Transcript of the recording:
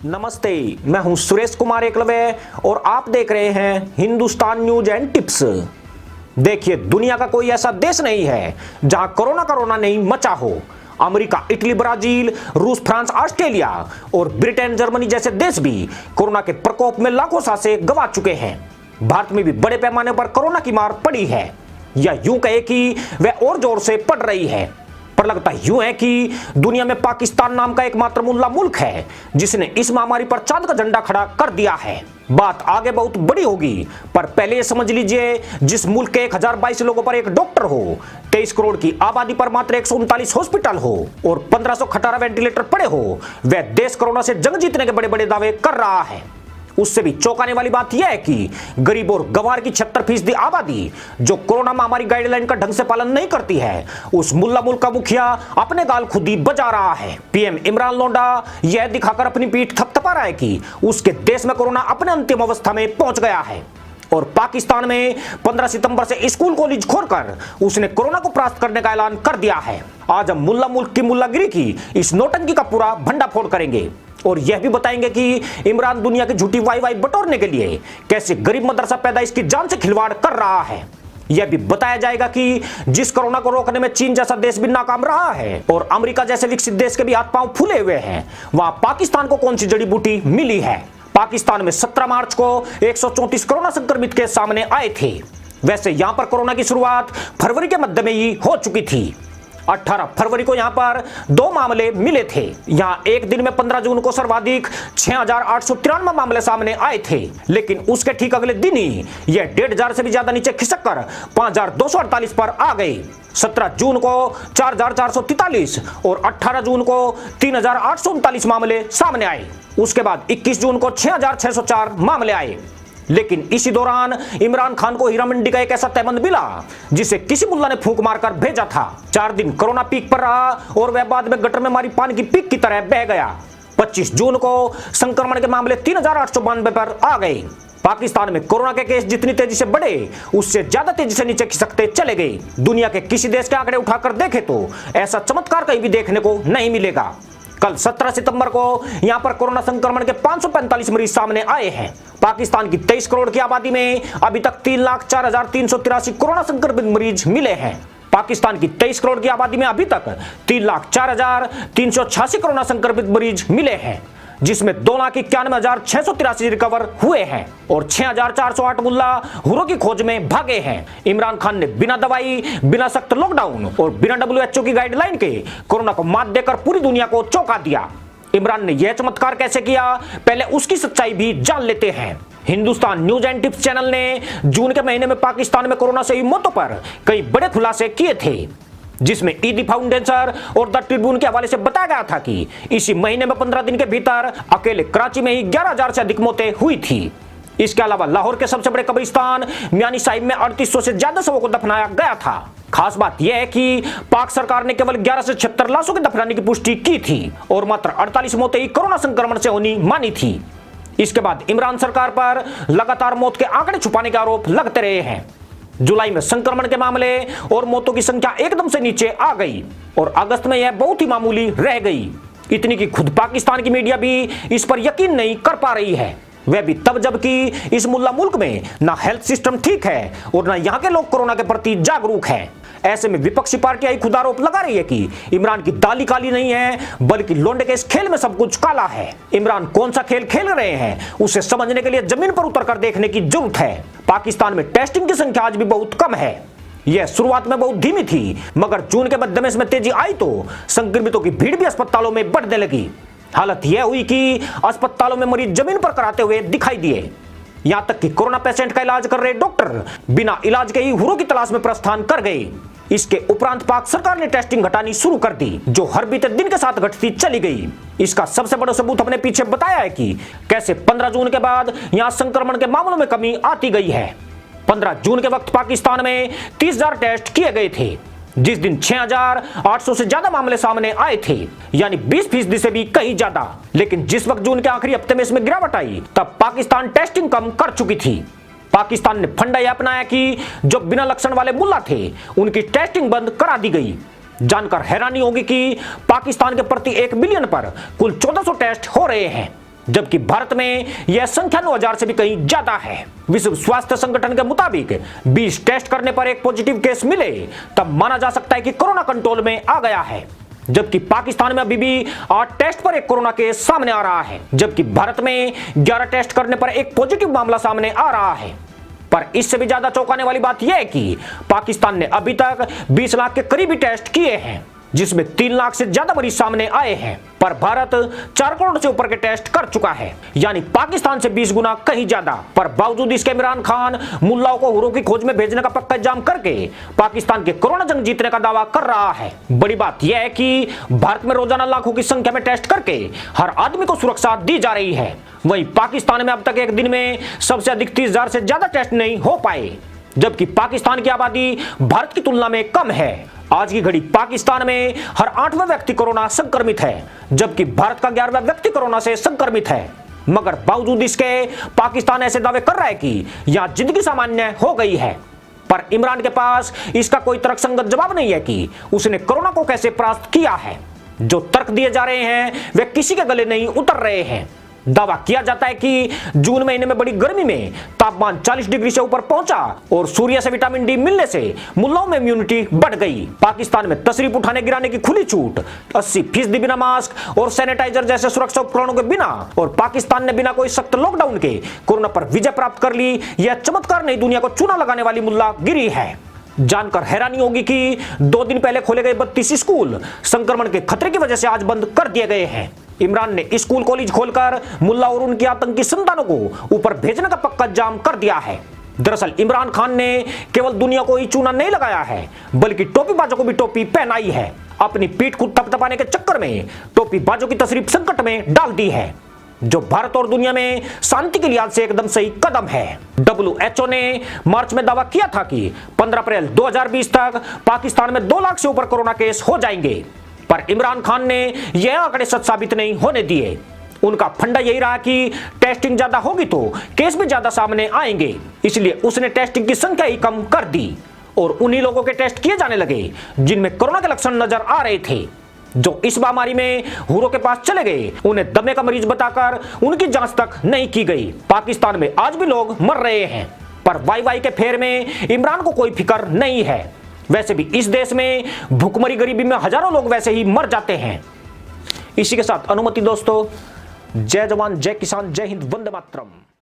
नमस्ते, मैं हूं सुरेश कुमार एकलवे और आप देख रहे हैं हिंदुस्तान न्यूज एंड टिप्स। देखिए, दुनिया का कोई ऐसा देश नहीं है जहां कोरोना नहीं मचा हो। अमेरिका, इटली, ब्राजील, रूस, फ्रांस, ऑस्ट्रेलिया और ब्रिटेन, जर्मनी जैसे देश भी कोरोना के प्रकोप में लाखों सांसें गंवा चुके हैं। भारत में भी बड़े पैमाने पर कोरोना की मार पड़ी है, या यूं कहे कि वह और जोर से पड़ रही है। पर लगता यूं है कि दुनिया में पाकिस्तान नाम का एकमात्र मुल्ला मुल्क है जिसने इस महामारी पर चांद का झंडा खड़ा कर दिया है। बात आगे बहुत बड़ी होगी, पर पहले ये समझ लीजिए, जिस मुल्क के 1022 लोगों पर एक डॉक्टर हो, 23 करोड़ की आबादी पर मात्र 139 हॉस्पिटल हो और 1518 वेंटिलेटर पड़े हो, वह देश कोरोना से जंग जीतने के बड़े बड़े दावे कर रहा है। उससे भी चौंकाने वाली बात यह है कि गरीब और गंवार की 76% आबादी जो कोरोना महामारी गाइडलाइन का ढंग से पालन नहीं करती है, उस मुल्ला मुल्क का मुखिया अपने गाल खुद ही बजा रहा है। पीएम इमरान लोंडा यह दिखाकर अपनी पीठ थपथपा रहा है कि उसके देश में कोरोना अपने अंतिम अवस्था में पहुंच गया है। और पाकिस्तान में 15 सितंबर से स्कूल कॉलेज खोलकर उसने कोरोना को परास्त करने का ऐलान कर दिया है। आज हम मुल्ला मुल्क की मुल्लागिरी की इस नौटंकी का पूरा भंडाफोड़ करेंगे और यह भी बताएंगे कि इमरान दुनिया की झूठी वाई बटोरने के लिए कैसे गरीब मदरसा पैदाइश की जान से खिलवाड़ कर रहा है। यह भी बताया जाएगा कि जिस कोरोना को रोकने में चीन जैसा देश भी नाकाम रहा है और अमेरिका जैसे विकसित देश के भी हाथ पांव फूले हुए हैं, वहां पाकिस्तान को कौन सी जड़ी बूटी मिली है। पाकिस्तान में 17 मार्च को 134 कोरोना संक्रमित केस सामने आए थे। वैसे यहां पर कोरोना की शुरुआत फरवरी के मध्य में ही हो चुकी थी। 18 फरवरी को यहां पर 2 मामले मिले थे। यहां एक दिन में 15 जून को सर्वाधिक 6893 मामले सामने आए थे, लेकिन उसके ठीक अगले दिन ही यह 1500 से भी ज्यादा नीचे खिसक कर 5248 पर आ गए। 17 जून को 4443 और 18 जून को 3839 मामले सामने आए। उसके बाद 21 जून को 6604 मामले आए। लेकिन इसी दौरान इमरान खान को हीरा मंडी का एक ऐसा तहबंद मिला जिसे किसी मुल्ला ने फूंक मारकर भेजा था। 4 दिन कोरोना पीक पर रहा और वह बाद में गटर में मारी पानी की पीक की तरह बह गया। 25 जून को संक्रमण के मामले 3892 पर आ गए। पाकिस्तान में कोरोना के केस जितनी तेजी से बढ़े, उससे ज्यादा तेजी से नीचे खिसकते चले गए। दुनिया के किसी देश के आंकड़े उठाकर देखे तो ऐसा चमत्कार कहीं भी देखने को नहीं मिलेगा। कल 17 सितंबर को यहां पर कोरोना संक्रमण के 545 मरीज सामने आए हैं। पाकिस्तान की 23 करोड़ की आबादी में अभी तक 3,04,383 कोरोना संक्रमित मरीज मिले हैं। पाकिस्तान की 23 करोड़ की आबादी में अभी तक 3,04,386 कोरोना संक्रमित मरीज मिले हैं, जिसमें 2,91,683 रिकवर हुए हैं और 6,408 मुल्ला हुरों की खोज में भागे हैं। इमरान खान ने बिना दवाई, बिना सख्त लॉकडाउन और बिना WHO की गाइडलाइन के कोरोना को मात देकर पूरी दुनिया को चौंका दिया। इमरान ने यह चमत्कार कैसे किया, पहले उसकी सच्चाई भी जान लेते हैं। Hindustan news and tips channel ने जून के महीने में पाकिस्तान में कोरोना से हुई मौतों पर कई बड़े खुलासे किए थे, जिसमें ईदी फाउंडेशन और द ट्रिब्यून के हवाले से बताया गया था कि इसी महीने में 15 दिन के भीतर अकेले कराची में ही 11,000 से अधिक मौतें हुई थी। इसके अलावा लाहौर के सबसे बड़े कब्रिस्तान मियानी साहिब में 3800 से ज्यादा शवों को दफनाया गया था। खास बात यह है कि पाक सरकार ने केवल 11 से 76 लाशों के दफनाने की पुष्टि की थी और मात्र 48 मौतें ही कोरोना संक्रमण से होनी मानी थी। इसके बाद इमरान सरकार पर लगातार मौत के आंकड़े छुपाने के आरोप लगते रहे हैं। जुलाई में संक्रमण के मामले और मौतों की संख्या एकदम से नीचे आ गई और अगस्त में यह बहुत ही मामूली रह गई। इतनी कि खुद पाकिस्तान की मीडिया भी इस पर यकीन नहीं कर पा रही है, वह भी तब जबकि इस मुल्ला मुल्क में ना हेल्थ सिस्टम ठीक है और ना यहाँ के लोग कोरोना के प्रति जागरूक हैं। ऐसे में विपक्षी पार्टियां खुद आरोप लगा रही है कि इमरान की दाली काली नहीं है, बल्कि लोंडे के इस खेल में सब कुछ काला है। इमरान कौन सा खेल खेल रहे हैं, उसे समझने के लिए जमीन पर उतरकर देखने की जरूरत है। पाकिस्तान में टेस्टिंग की संख्या आज भी बहुत कम है। यह शुरुआत में बहुत धीमी थी, मगर जून के मध्य में इसमें तेजी आई तो संक्रमितों की भीड़ भी अस्पतालों में बढ़ने लगी। हालत यह हुई कि अस्पतालों में मरीज जमीन पर कराते हुए दिखाई दिए। यहां तक कि कोरोना पेशेंट का इलाज कर रहे डॉक्टर बिना इलाज के ही हुरों की तलाश में प्रस्थान कर गए। इसके उपरांत पाक सरकार ने टेस्टिंग घटानी शुरू कर दी, जो हर बीते दिन के साथ घटती चली गई। इसका सबसे बड़ा सबूत हमने पीछे बताया है कि कैसे 15 जून के बाद यहां संक्रमण के मामलों में कमी आती गई है। 15 जून के वक्त पाकिस्तान में 30,000 टेस्ट किए गए थे, जिस दिन 6,800 से ज्यादा मामले सामने आए थे, यानी 20% से भी कहीं ज्यादा। लेकिन जिस वक्त जून के आखिरी हफ्ते में इसमें गिरावट आई, तब पाकिस्तान टेस्टिंग कम कर चुकी थी। पाकिस्तान ने फंडा यह अपनाया कि जो बिना लक्षण वाले मुल्ला थे, उनकी टेस्टिंग बंद करा दी गई। जानकर हैरानी होगी कि पाकिस्तान के प्रति 1 बिलियन पर कुल 1400 टेस्ट हो रहे हैं। जबकि भारत में यह संख्या 9,000 से भी कहीं ज्यादा है। विश्व स्वास्थ्य संगठन के मुताबिक 20 टेस्ट करने पर एक पॉजिटिव केस मिले तब माना जा सकता है कि कोरोना कंट्रोल में आ गया है। जबकि पाकिस्तान में अभी भी 8 टेस्ट पर एक कोरोना केस सामने आ रहा है, जबकि भारत में 11 टेस्ट करने पर एक पॉजिटिव मामला सामने आ रहा है। पर इससे भी ज्यादा चौंकाने वाली बात यह है कि पाकिस्तान ने अभी तक 20 लाख के करीबी टेस्ट किए हैं, जिसमें 3 लाख से ज्यादा मरीज सामने आए हैं। पर भारत 4 करोड़ से ऊपर के टेस्ट कर चुका है, यानी पाकिस्तान से 20 गुना कहीं ज्यादा। पर बावजूद इसके इमरान खान मुल्लाओं को हुरों की खोज में भेजने का पक्का इंतजाम करके पाकिस्तान के कोरोना जंग जीतने का दावा कर रहा है। बड़ी बात यह है कि भारत में रोजाना लाखों की संख्या में टेस्ट करके हर आदमी को सुरक्षा दी जा रही है। वहीं पाकिस्तान में अब तक एक दिन में सबसे अधिक 30,000 से ज्यादा टेस्ट नहीं हो पाए, जबकि पाकिस्तान की आबादी भारत की तुलना में कम है। आज की घड़ी पाकिस्तान में हर 8वां व्यक्ति कोरोना संक्रमित है, जबकि भारत का 11वां व्यक्ति कोरोना से संक्रमित है। मगर बावजूद इसके पाकिस्तान ऐसे दावे कर रहा है कि यहां जिंदगी सामान्य हो गई है। पर इमरान के पास इसका कोई तर्कसंगत जवाब नहीं है कि उसने कोरोना को कैसे परास्त किया है। जो तर्क दिए जा रहे हैं वे किसी के गले नहीं उतर रहे हैं। दावा किया जाता है कि जून महीने में बड़ी गर्मी में तापमान 40 डिग्री से ऊपर पहुंचा और सूर्य से विटामिन डी मिलने से मुल्लाओं में इम्यूनिटी बढ़ गई। पाकिस्तान में तशरीफ उठाने गिराने की खुली छूट, 80% बिना मास्क और सैनिटाइजर जैसे सुरक्षा उपकरणों के बिना, और पाकिस्तान ने बिना कोई सख्त लॉकडाउन के कोरोना पर विजय प्राप्त कर ली। यह चमत्कार नई दुनिया को चूना लगाने वाली मुल्लागिरी है। जानकर हैरानी होगी कि 2 दिन पहले खोले गए 32 स्कूल संक्रमण के खतरे की वजह से आज बंद कर दिए गए हैं। इमरान ने स्कूल कॉलेज खोलकर मुल्ला और उनकी आतंकी संतानों को ऊपर भेजने का पक्का इंतजाम कर दिया है। दरअसल इमरान खान ने केवल दुनिया को ही चूना नहीं लगाया है, बल्कि टोपीबाजों को भी टोपी पहनाई है। अपनी पीठ को थपथपाने के चक्कर में टोपीबाजों की तशरीफ संकट में डाल दी है, जो भारत और दुनिया में शांति के लिहाज से एकदम सही कदम है। WHO ने मार्च में दावा किया था कि 15 अप्रैल 2020 तक पाकिस्तान में 2 लाख से ऊपर कोरोना केस हो जाएंगे, पर इमरान खान ने यह आंकड़े सच साबित नहीं होने दिए। उनका फंडा यही रहा कि टेस्टिंग ज्यादा होगी तो केस भी ज्यादा सामने आएंगे, इसलिए उसने टेस्टिंग की संख्या ही कम कर दी और उन्हीं लोगों के टेस्ट किए जाने लगे जिनमें कोरोना के लक्षण नजर आ रहे थे। जो इस महामारी में हुरों के पास चले गए, उन्हें दमे का मरीज बताकर उनकी जांच तक नहीं की गई। पाकिस्तान में आज भी लोग मर रहे हैं, पर वाई के फेर में इमरान को कोई फिक्र नहीं है। वैसे भी इस देश में भूखमरी गरीबी में हजारों लोग वैसे ही मर जाते हैं। इसी के साथ अनुमति दोस्तों, जय जवान जय किसान जय हिंद वंदे मातरम।